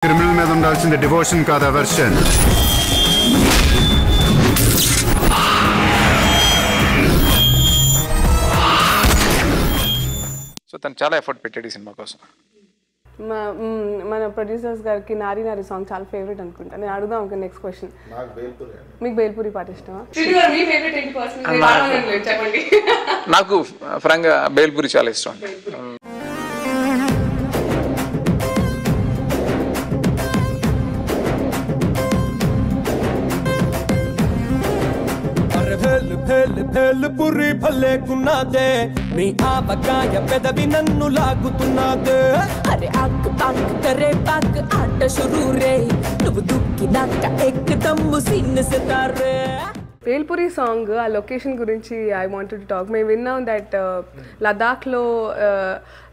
Criminal మీద ఉండాల్సింది devotion కాదు, అవర్షన్. సో తను చాలా ఎఫర్ట్ పెట్టాడు ఈ సినిమా కోసం. మన ప్రొడ్యూసర్స్ గారికి నారీ నారీ సాంగ్ చాలా ఫేవరెట్ అనుకుంటా. నేను అడుగుదాం ఒక నెక్స్ట్ క్వశ్చన్. మీకు బేల్పూరి పాట ఇష్టమా? నాకు ఫ్రాంక్గా బేల్పూరి చాలా ఇష్టం. పురి భలేకున్నాదే నీ ఆవకాయ పెదవి నన్ను లాగుతున్నాదే. అరే ఆక్ పాక్ కరే పాక్ ఆట షురూ రే నువ్వు దుక్కినాక ఎక్కదమ్ము సిన్ సితారే. బేల్పూరి సాంగ్ ఆ లొకేషన్ గురించి ఐ వాంటెడ్ టు టాక్. మేము విన్నాం దట్ లదాఖ్లో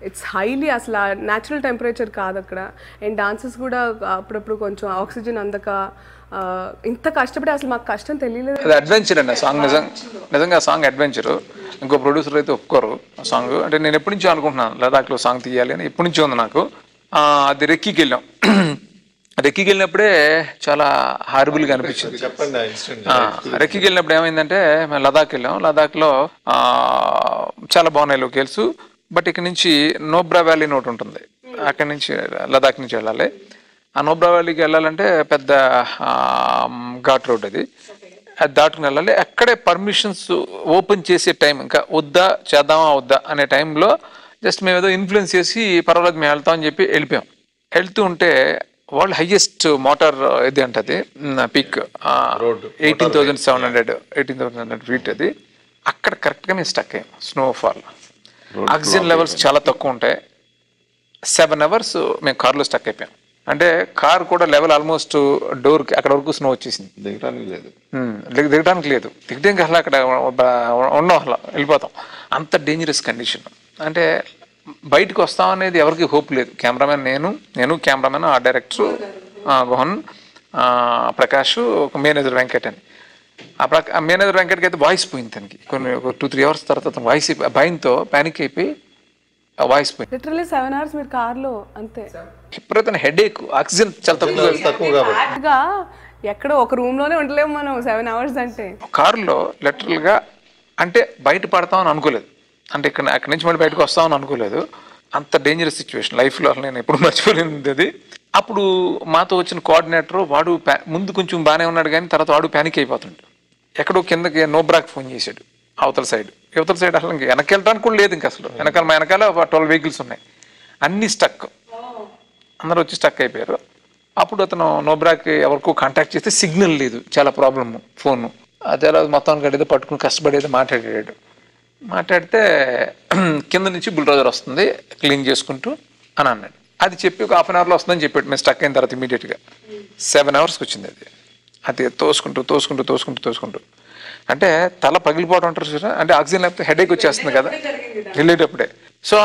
ఇట్స్ హైలీ అసలు న్యాచురల్ టెంపరేచర్ కాదు అక్కడ. అండ్ డాన్సెస్ కూడా అప్పుడప్పుడు కొంచెం ఆక్సిజన్ అందక ఇంత కష్టపడి అసలు మాకు కష్టం తెలియలేదు. అది అడ్వెంచర్ అండి ఆ సాంగ్. నిజంగా సాంగ్ అడ్వెంచరు. ఇంకో ప్రొడ్యూసర్ అయితే ఒప్పుకోరు ఆ సాంగ్. అంటే నేను ఎప్పటి నుంచో అనుకుంటున్నాను లదాఖ్లో సాంగ్ తీయాలి అని, ఎప్పటి నుంచో ఉంది నాకు. అది రెక్కీకి వెళ్ళాం. రెక్కీకి వెళ్ళినప్పుడే చాలా హారబుల్గా అనిపించింది. రెక్కీకి వెళ్ళినప్పుడు ఏమైందంటే మేము లదాఖ్ వెళ్ళాం. లదాఖ్లో చాలా బాగున్నాయి లొకేల్స్. బట్ ఇక్కడ నుంచి నోబ్రా వ్యాలీ అని ఒకటి ఉంటుంది. అక్కడి నుంచి లదాఖ్ నుంచి వెళ్ళాలి. ఆ నోబ్రా వ్యాలీకి వెళ్ళాలంటే పెద్ద ఘాట్ రోడ్ అది దాటుకుని వెళ్ళాలి. అక్కడే పర్మిషన్స్ ఓపెన్ చేసే టైం, ఇంకా వద్దా చేద్దామా వద్దా అనే టైంలో జస్ట్ మేము ఏదో ఇన్ఫ్లుయెన్స్ చేసి పర్వాలేదు మేము వెళ్తామని చెప్పి వెళ్ళిపోయాం. వెళ్తూ ఉంటే వరల్డ్ హైయెస్ట్ మోటార్ ఇది అంటది పీక్ 18,700 ఫీట్ అది. అక్కడ కరెక్ట్గా మేము స్టక్ అయ్యాం. స్నోఫాల్, ఆక్సిజన్ లెవెల్స్ చాలా తక్కువ ఉంటాయి. 7 hours మేము కార్లో స్టక్ అయిపోయాం. అంటే కార్ కూడా లెవెల్ ఆల్మోస్ట్ డోర్కి అక్కడ వరకు స్నో వచ్చేసింది. దిగడానికి లేదు. దిగడానికి అసలు అక్కడ ఉన్నాం, అసలు వెళ్ళిపోతాం. అంత డేంజరస్ కండిషన్. అంటే బయటకు వస్తాం అనేది ఎవరికి హోప్ లేదు. కెమెరామెన్ నేను కెమెరామెన్, ఆ డైరెక్టర్ గోహన్, ప్రకాష్, ఒక మేనేజర్ వెంకట్ అని. ఆ మేనేజర్ వెంకట్కి అయితే వాయిస్ పోయింది. తనకి ఒక 2-3 hours తర్వాత వాయిస్ భయంతో ప్యానిక్ అయిపోయి వాయిస్ పోయింది. లిటరల్లీ 7 hours మీరు కార్లో అంతే. విపరీతమైన హెడేక్, ఆక్సిజన్ చాలా తక్కువ. ఎక్కడో ఒక రూమ్ లోనే ఉండలేము మనం 7 hours అంటే. కారులో లిటరల్గా అంటే బయట పడతామని అనుకోలేదు. అంటే అక్కడి నుంచి మళ్ళీ బయటకు వస్తామని అనుకోలేదు. అంత డేంజరస్ సిచ్యువేషన్ లైఫ్లో అసలు నేను ఎప్పుడు మర్చిపోలేదు అది. అప్పుడు మాతో వచ్చిన కోఆర్డినేటర్ వాడు ముందు కొంచెం బాగానే ఉన్నాడు, కానీ తర్వాత వాడు ప్యానిక్ అయిపోతుంటాడు. ఎక్కడో కిందకి నోబ్రాక్ ఫోన్ చేశాడు. అవతల సైడ్ అసలు ఇంక వెనక్కి వెళ్ళడానికి కూడా లేదు. ఇంకా అసలు మా వెనకాల 12 vehicles ఉన్నాయి, అన్నీ స్టక్. అందరూ వచ్చి స్టక్ అయిపోయారు. అప్పుడు అతను నోబ్రాక్ ఎవరికో కాంటాక్ట్ చేస్తే సిగ్నల్ లేదు, చాలా ప్రాబ్లమ్ ఫోను. అదే మొత్తం గడితే పట్టుకుని కష్టపడేది మాట్లాడితే కింద నుంచి బుల్డోజర్ వస్తుంది క్లీన్ చేసుకుంటూ అని అన్నాడు. అది చెప్పి ఒక 1/2 hourలో వస్తుందని చెప్పాడు. మేము స్టక్ అయిన తర్వాత ఇమీడియట్గా 7 hours వచ్చింది. అది తోసుకుంటూ అంటే తల పగిలిపోవడం అంటారు చూసారా, అంటే ఆక్సిజన్ లేకపోతే హెడేక్ వచ్చేస్తుంది కదా వెళ్ళేటప్పుడే. సో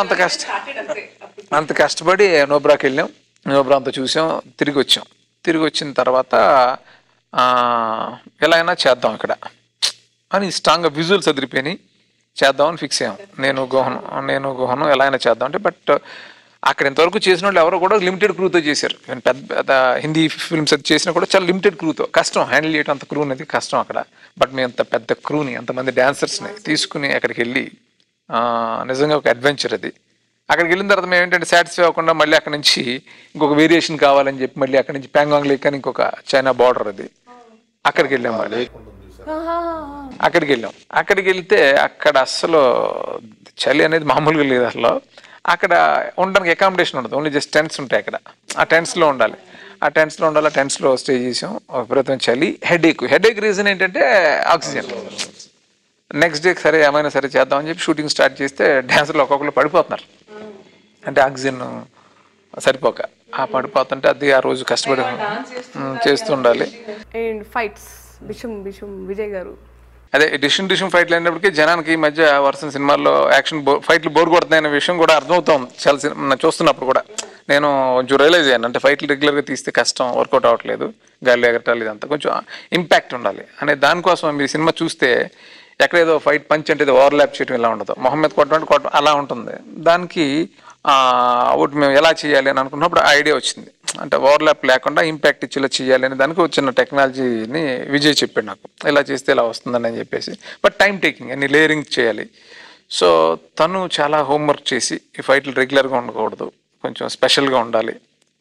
అంత కష్టపడి నోబ్రాకి వెళ్ళాం. నోబ్రా అంతా చూసాం, తిరిగి వచ్చిన తర్వాత ఎలా అయినా చేద్దాం ఇక్కడ అని స్ట్రాంగ్గా విజువల్స్ అదిరిపోయి చేద్దామని ఫిక్స్ అయ్యాం. నేను గోహను ఎలా అయినా చేద్దాం అంటే. బట్ అక్కడ ఇంతవరకు చేసిన వాళ్ళు ఎవరో కూడా లిమిటెడ్ క్రూతో చేశారు. పెద్ద హిందీ ఫిల్మ్స్ అది చేసినా కూడా చాలా లిమిటెడ్ క్రూతో. కష్టం హ్యాండిల్ చేయడం, అంత క్రూ అనేది కష్టం అక్కడ. బట్ మేము అంత పెద్ద క్రూని, అంతమంది డాన్సర్స్ని తీసుకుని అక్కడికి వెళ్ళి నిజంగా ఒక అడ్వెంచర్ అది. అక్కడికి వెళ్ళిన తర్వాత మేము ఏంటంటే సాటిస్ఫై అవ్వకుండా మళ్ళీ అక్కడ నుంచి ఇంకొక వేరియేషన్ కావాలని చెప్పి మళ్ళీ అక్కడ నుంచి ప్యాంగాంగ్ లేక్ అని ఇంకొక చైనా బార్డర్ అది, అక్కడికి వెళ్ళాం. మళ్ళీ అక్కడికి వెళ్తే అక్కడ అస్సలు చలి అనేది మామూలుగా లేదు అసలు. అక్కడ ఉండడానికి అకామిడేషన్ ఉండదు, ఓన్లీ జస్ట్ టెంట్స్ ఉంటాయి అక్కడ. ఆ టెంట్స్లో ఉండాలి. ఆ టెంట్స్లో స్టే చేసాం. విపరీతం చలి, హెడేక్ రీజన్ ఏంటంటే ఆక్సిజన్. నెక్స్ట్ డే సరే ఏమైనా సరే చేద్దామని చెప్పి షూటింగ్ స్టార్ట్ చేస్తే డ్యాన్సర్లు ఒక్కొక్కరు పడిపోతున్నారు. అంటే ఆక్సిజన్ సరిపోక పడిపోతుంటే అది ఆ రోజు కష్టపడి చేస్తూ ఉండాలి. అండ్ ఫైట్స్ విజయ్ గారు అదే డిషన్ ఫైట్లు అయినప్పటికీ జనానికి ఈ మధ్య వర్షం సినిమాల్లో యాక్షన్ ఫైట్లు బోర్ కొడుతున్నాయనే విషయం కూడా అర్థమవుతాం. చాలా సినిమా చూస్తున్నప్పుడు కూడా నేను కొంచెం రియలైజ్ అయ్యాను. అంటే ఫైట్లు రెగ్యులర్గా తీస్తే కష్టం, వర్కౌట్ అవ్వట్లేదు, గాలి ఎగరటాలు, ఇదంతా కొంచెం ఇంపాక్ట్ ఉండాలి అనే దానికోసం మీరు సినిమా చూస్తే ఎక్కడేదో ఫైట్ పంచ్ అంటే ఓవర్లాప్ చేయడం ఇలా ఉండదు. మొహమ్మద్ కొట్టడం అలా ఉంటుంది. దానికి ఒకటి మేము ఎలా చేయాలి అని అనుకున్నప్పుడు ఐడియా వచ్చింది. అంటే ఓవర్లాప్ లేకుండా ఇంపాక్ట్ ఇచ్చేలా చేయాలి అనే దానికి వచ్చిన టెక్నాలజీని విజయ్ చెప్పాడు నాకు, ఇలా చేస్తే ఇలా వస్తుందని అని చెప్పేసి. బట్ టైం టేకింగ్, అన్ని లేయరింగ్ చేయాలి. సో తను చాలా హోంవర్క్ చేసి ఈ ఫైట్లు రెగ్యులర్గా ఉండకూడదు, కొంచెం స్పెషల్గా ఉండాలి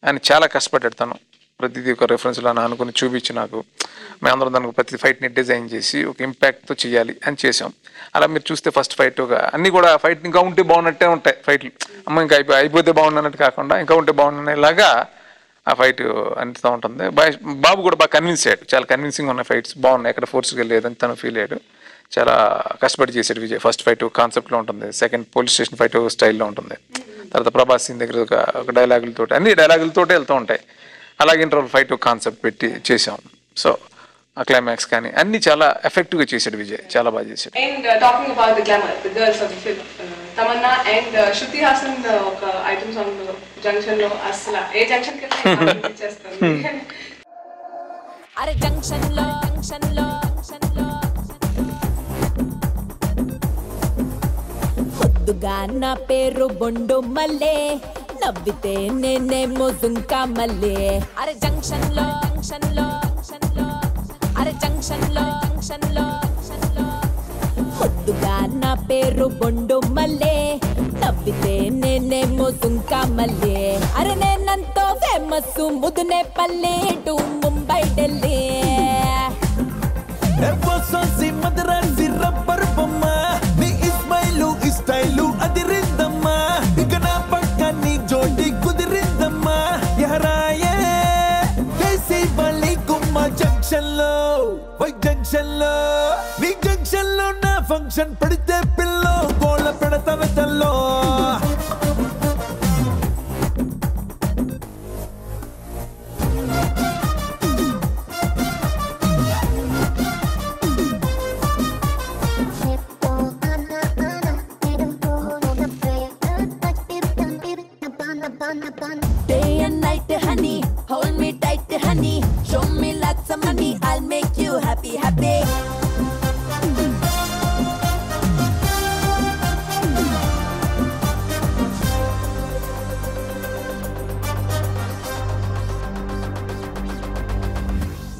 అని చాలా కష్టపడ్డాడు తను. ప్రతిదీ ఒక రెఫరెన్స్లో అనుకుని చూపించి నాకు, మేమందరం దానికి ప్రతి ఫైట్ని డిజైన్ చేసి ఒక ఇంపాక్ట్తో చేయాలి అని చేసాం. అలా మీరు చూస్తే ఫస్ట్ ఫైట్ అన్నీ కూడా ఫైట్ ఇంకా ఉంటే బాగున్నట్టే ఉంటాయి ఫైట్లు. అమ్మ ఇంకా అయిపోతే బాగున్నట్టు కాకుండా ఇంకా ఉంటే బాగున్నలాగా ఆ ఫైట్ అనిపిస్తూ ఉంటుంది. బాబు కూడా బాగా కన్విన్స్ అయ్యాడు, చాలా కన్విన్సింగ్ ఉన్న ఫైట్స్ బాగున్నాయి, ఎక్కడ ఫోర్స్గా లేదని తను ఫీల్ అయ్యాడు. చాలా కష్టపడి చేశాడు విజయ్. ఫస్ట్ ఫైట్ కాన్సెప్ట్లో ఉంటుంది, సెకండ్ పోలీస్ స్టేషన్ ఫైట్ స్టైల్లో ఉంటుంది, తర్వాత ప్రభాస్ సింగ్ దగ్గర ఒక డైలాగులతో, అన్ని డైలాగులతోటే వెళ్తూ ఉంటాయి. అలాగే ఇంటర్వల్ ఫైట్ కాన్సెప్ట్ పెట్టి చేసాం. సో ఆ క్లైమాక్స్ కానీ అన్ని చాలా ఎఫెక్టివ్గా చేశాడు విజయ్, చాలా బాగా చేశాడు. And talking about the glamour, the girls of the film, Tamannaah and Shruti Haasan ఒక ఐటమ్ సాంగ్ లో జంక్షన్ లో అసలు ఏ జంక్షన్ కి చేస్తారు. అరే జంక్షన్ లో పొద్దుగా నా పేరు బొండు మల్లే, నవ్వితే నేనేమో జుంకా మల్లే. అరే జంక్షన్ లో అరే జంక్షన్ లో పొద్దుగా నా పేరు బొండు మల్లే, నవ్వితే నేనేమో జుంకా మల్లే. అరే నేనంతో ఫేమస్ ముదునే పల్లె టు ముంబై ఢిల్లీ. మదరాసి రబ్బర్ బొమ్మ, నీ ఇస్మైలు ఇస్టైలు అది రిందమ్మా, ఇక నా పక్క నీ జోడి కుదిరిందమ్మా. ఎహరాయే కేసీ బలి గుమ్మ జంక్షన్ లో, వై జంక్షన్ లో, నీ జంక్షన్ లో నా ఫంక్షన్ పడితే పిల్లో గోళ పెడతా వెతల్లో. Day and night, honey, hold me tight, honey. Show me lots of money, I'll make you happy.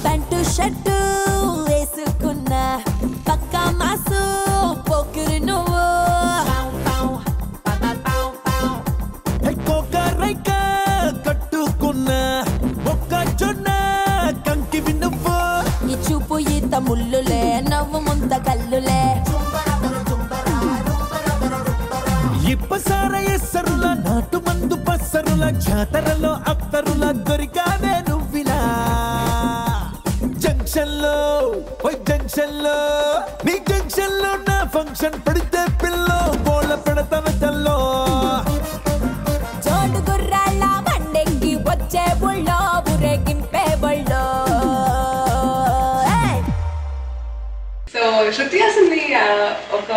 Pantu shirtu వేసుకున్నా పక్కా మాసు పోకిరి నువ్వు. ఈ చూపు ఈత ముల్లులే, నవ్వు ముంత కల్లులే. ఇప్పసార ఎస్సరుల నాటు మందు పస్సరుల, జాతరలో అత్తరుల దొరికావే నువ్విలా. జంక్షన్ లో, ఓ జంక్షన్ లో, నీ జంక్షన్ లో నా ఫంక్షన్ పడితే పిల్లో గోళ పెడతా వెతల్లో. జోడు గుర్రాల బండెక్కి వచ్చే బుళ్ళో ఊరేగింపే బళ్ళో. సో శృతి హాసన్ ని ఒక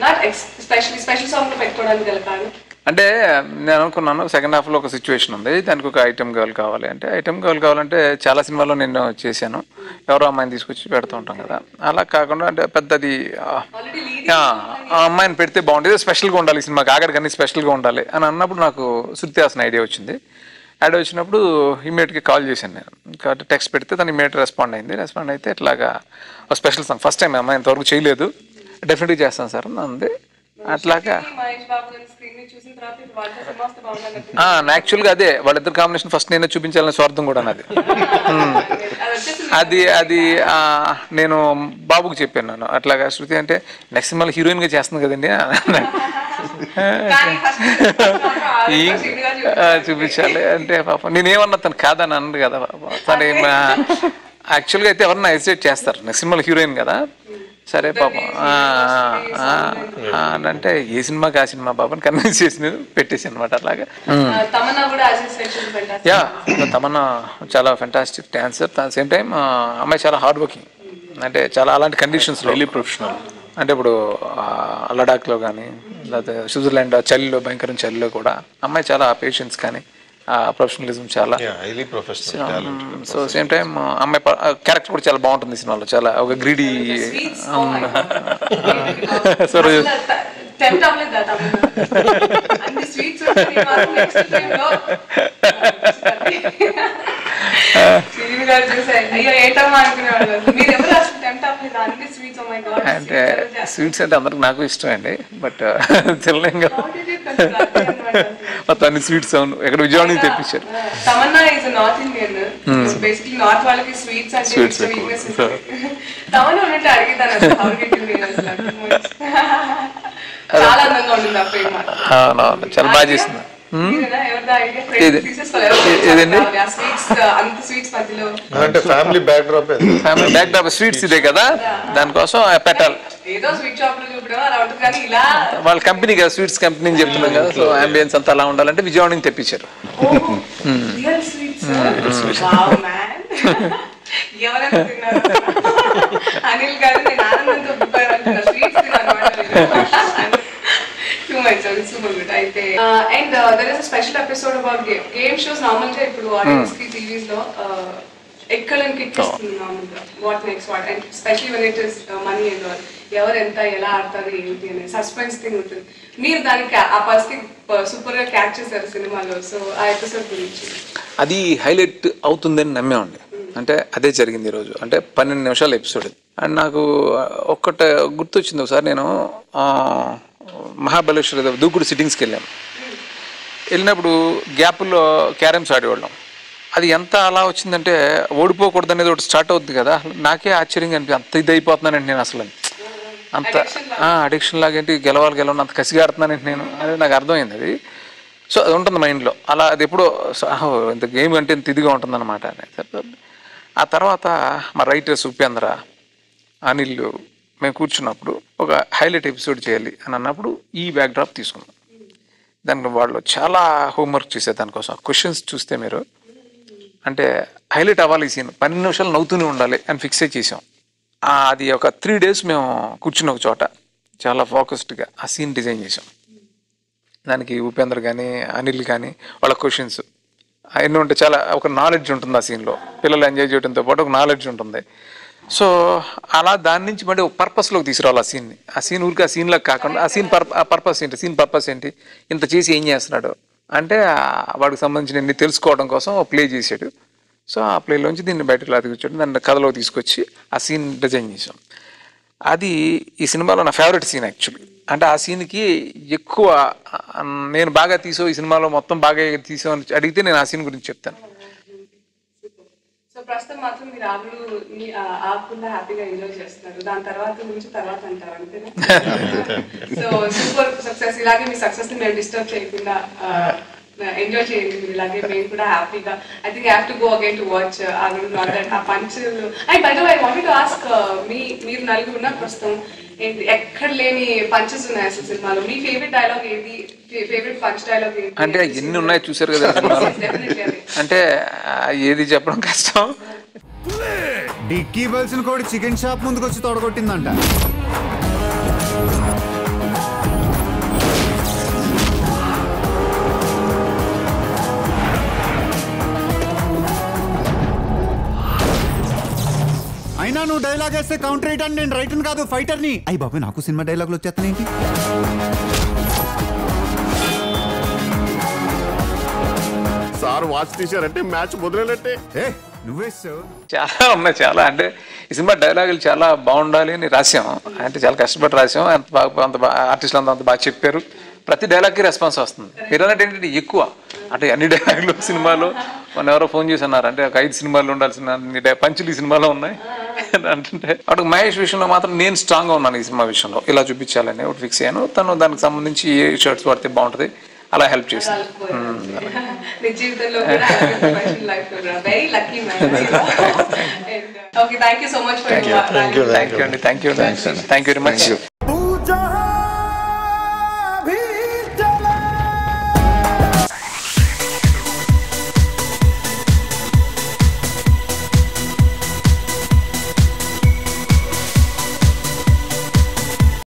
నాట్ స్పెషల్ సాంగ్ లో పెట్టుకోవడానికి గల కారణం అంటే నేను అనుకున్నాను సెకండ్ హాఫ్లో ఒక సిచ్యువేషన్ ఉంది, దానికి ఒక ఐటమ్ గర్ల్ కావాలి. అంటే ఐటమ్ గర్ల్ కావాలంటే చాలా సినిమాల్లో నేను చేశాను, ఎవరో అమ్మాయిని తీసుకొచ్చి పెడుతూ ఉంటాం కదా. అలా కాకుండా అంటే పెద్దది ఆ అమ్మాయిని పెడితే బాగుంటుంది, స్పెషల్గా ఉండాలి సినిమాకి, ఆఖరికి అన్ని స్పెషల్గా ఉండాలి అని అన్నప్పుడు నాకు శృతి హాసన్ ఐడియా వచ్చింది. ఐడియా వచ్చినప్పుడు ఇమీడియట్గా కాల్ చేశాను నేను, కాబట్టి టెక్స్ట్ పెడితే తను ఇమీడియట్ రెస్పాండ్ అయింది. రెస్పాండ్ అయితే ఇట్లాగా ఒక స్పెషల్ సాంగ్ ఫస్ట్ టైం అమ్మాయి ఇంతవరకు చేయలేదు, డెఫినెట్గా చేస్తాను సార్ అని అంది. అట్లాగా యాక్చువల్గా అదే వాళ్ళిద్దరు కాంబినేషన్ ఫస్ట్ నేనే చూపించాలని స్వార్థం కూడా నాది. అది నేను బాబుకి చెప్పాను, నేను అట్లాగా శృతి అంటే నెక్స్ట్ సినిమాలో హీరోయిన్గా చేస్తుంది కదండి చూపించాలి అంటే పాపం నేనేమన్నా తను కాదని అన్నది కదా పాపం. తను యాక్చువల్గా అయితే ఎవరన్నా హెసిటేట్ చేస్తారు, నెక్స్ట్ సినిమాలో హీరోయిన్ కదా, సరే పాపం అంటే ఏ సినిమాకి ఆ సినిమా బాబాని కన్విన్స్ చేసి పెట్టేసి అనమాట. అలాగా యా తమన్నా చాలా fantastic dancer, at same time అమ్మాయి చాలా హార్డ్ వర్కింగ్, అంటే చాలా అలాంటి కండిషన్స్లో వెరీ ప్రొఫెషనల్. అంటే ఇప్పుడు లడాఖ్లో కానీ లేకపోతే స్విట్జర్లాండ్ చలిలో భయంకరం చలిలో కూడా అమ్మాయి చాలా పేషెన్స్ కానీ ప్రొఫెషనలిజం చాలా. సో సేమ్ టైం అమ్మాయి క్యారెక్టర్ కూడా చాలా బాగుంటుంది సినిమాలో, చాలా ఒక గ్రీడీ టెంప్ట్ అవ్వలేదు అన్ని స్వీట్స్ శ్రీవి గారు చూసాయి అయ్యో ఏటమ్మా అనుకునేవాళ్ళు మీరు ఎవరు అసలు టెంప్ట్ అవ్వలేదు అన్ని స్వీట్స్. Oh my god. అంటే స్వీట్స్ అంటే అందరికి నాకు ఇష్టం అండి, బట్ తినలేం కదా మొత్తం అన్ని స్వీట్స్. అవును, ఎక్కడ విజయవాడ నుంచి తెప్పించారు. Tamannaah is north Indian, basically north వాళ్ళకి స్వీట్స్ అంటే వీక్నెస్. తమన్నా ఉన్నట్టు అడిగితాను చాలా అందంగా ఉంటుంది ఆ ప్రేమ. అవునవును, చాలా బాగా చేసింది. ఫ్యామిలీ బ్యాక్ డ్రాప్ స్వీట్స్ ఇదే కదా, దానికోసం పెట్టాలి. వాళ్ళ కంపెనీ కదా, స్వీట్స్ కంపెనీ అని చెప్తున్నాం కదా, సో అంబియన్స్ అంతా అలా ఉండాలంటే విజయవాడ నుంచి తెప్పించారు. అనిల్ గారు నేను ఆనందంతో సూపర్ గుడ్. అయితే and there is a special episode about game shows. Normal గా ఇప్పుడు ఆడియన్స్ కి టీవీస్ లో ఎక్కలని కిక్ ఇస్తుంది నార్మల్ గా, what next what, and specially when it is money and all, ఎవరు ఎంత ఎలా ఆడతారు ఏంటి అనే సస్పెన్స్ థింగ్ ఉంటుంది. మీరు దానికి ఆ పరిస్థితి సూపర్ గా క్యాచ్ చేశారు సినిమాలో. సో ఆ ఎపిసోడ్ గురించి అది హైలైట్ అవుతుందని నమ్మేమండి. అంటే అదే జరిగింది ఈరోజు. అంటే 12 నిమిషాల ఎపిసోడ్. అండ్ నాకు ఒక్కటే గుర్తొచ్చింది. ఒకసారి నేను మహాబలేశ్వర దూకుడు సిట్టింగ్స్కి వెళ్ళినప్పుడు గ్యాప్లో క్యారమ్స్ ఆడేవాళ్ళం. అది ఎంత అలా వచ్చిందంటే ఓడిపోకూడదు అనేది ఒకటి స్టార్ట్ అవుతుంది కదా, నాకే ఆశ్చర్యంగా అనిపి అంత ఇది అయిపోతున్నానండి నేను. అసలు అంత అడిక్షన్ లాగా ఏంటి, గెలవాలి అంత కసిగా ఆడుతున్నానంటే నేను, అది నాకు అర్థమైంది. అది సో అది ఉంటుంది మైండ్లో అలా. అది ఎప్పుడో ఇంత గేమ్ అంటే ఇంత ఇదిగా ఉంటుందన్నమాట అనేది. ఆ తర్వాత మా రైటర్స్ ఉపేంద్ర, అనిల్, మేము కూర్చున్నప్పుడు ఒక హైలైట్ ఎపిసోడ్ చేయాలి అని అన్నప్పుడు ఈ బ్యాక్డ్రాప్ తీసుకున్నాం. దానికి వాళ్ళు చాలా హోంవర్క్ చేశారు దానికోసం. క్వశ్చన్స్ చూస్తే మీరు అంటే హైలైట్ అవ్వాలి ఈ సీన్, 12 నిమిషాలు నవ్వుతూనే ఉండాలి అని ఫిక్స్ చేసాం. అది ఒక 3 days మేము కూర్చున్న ఒక చోట చాలా ఫోకస్డ్గా ఆ సీన్ డిజైన్ చేసాం. దానికి ఉపేంద్ర కానీ అనిల్ కానీ వాళ్ళ క్వశ్చన్స్ ఎన్ని ఉంటే చాలా ఒక నాలెడ్జ్ ఉంటుంది ఆ సీన్లో. పిల్లలు ఎంజాయ్ చేయడంతో పాటు ఒక నాలెడ్జ్ ఉంటుంది. సో అలా దాని నుంచి మళ్ళీ ఒక పర్పస్లోకి తీసుకురావాలి ఆ సీన్ని. ఆ సీన్ ఊరికి ఆ సీన్లోకి కాకుండా ఆ సీన్ పర్పస్ ఏంటి, సీన్ పర్పస్ ఏంటి, ఇంత చేసి ఏం చేస్తున్నాడు అంటే వాడికి సంబంధించిన తెలుసుకోవడం కోసం ప్లే చేసాడు. సో ఆ ప్లేలోంచి దీన్ని బయటకు తీసుకొచ్చాడు, దాన్ని కథలో తీసుకొచ్చి ఆ సీన్ డిజైన్ చేసాం. అది ఈ సినిమాలో నా ఫేవరెట్ సీన్ యాక్చువల్లీ. అంటే ఆ సీన్కి ఎక్కువ నేను బాగా తీసో, ఈ సినిమాలో మొత్తం బాగా తీసో అని అడిగితే నేను ఆ సీన్ గురించి చెప్తాను. సో ప్రస్తుతం మాత్రం మీరు ఆకుండా హ్యాపీగా ఎంజాయ్ చేస్తున్నారు. దాని తర్వాత అంటారు అంతేనా? So super success. ఇలాగే మీ సక్సెస్ ని మేము డిస్టర్బ్ చేయకుండా ఎంజాయ్ చేయండి మీరు. ఇలాగే మేము కూడా హ్యాపీగా. I think I have to go again to watch ఆ పంచులు. And by the way I wanted to ask, మీరు నలుగురు ఉన్నారు ప్రస్తుతం, ఏంటి ఎక్కడ లేని పంచెస్ ఉన్నాయి అసలు సినిమాలో. మీ ఫేవరెట్ డైలాగ్ ఏది, ఫేవరెట్ పంచ్ డైలాగ్ ఏది? అంటే ఎన్ని ఉన్నాయో చూసారు కదా అంటే ఏది చెప్పడం కష్టం. డిక్కీ బల్సిన కూడా చికెన్ షాప్ ముందుకు వచ్చి తొడగొట్టిందంట. అయినా నువ్వు డైలాగ్ వేస్తే కౌంటర్ రైటర్, నేను రైటర్ కాదు ఫైటర్ని. అయ్యి బాబు నాకు సినిమా డైలాగులు వచ్చేస్తానేంటి? సార్ వాచ్ తీశారంటే మ్యాచ్ మొదలైనట్టే. నువ్వేస్తావు. చాలా ఉన్నాయి, చాలా. అంటే ఈ సినిమా డైలాగులు చాలా బాగుండాలి అని రాసాం. అంటే చాలా కష్టపడి రాసాం. అంత ఆర్టిస్టులు అంత బాగా చెప్పారు. ప్రతి డైలాగ్కి రెస్పాన్స్ వస్తుంది. మీరు అన్నట్టు ఏంటంటే ఎక్కువ అంటే అన్ని డైలాగులు సినిమాలో మన ఎవరో ఫోన్ చేసి అన్నారు అంటే ఒక 5 సినిమాలు ఉండాల్సిన పంచులు ఈ సినిమాలో ఉన్నాయి అంటే. అటు మహేష్ విషయంలో మాత్రం నేను స్ట్రాంగ్గా ఉన్నాను ఈ సినిమా విషయంలో, ఇలా చూపించాలని ఒకటి ఫిక్స్ అయ్యాను. తను దానికి సంబంధించి ఏ షర్ట్స్ పడితే బాగుంటుంది అలా హెల్ప్ చేస్తాను. Thank you very much.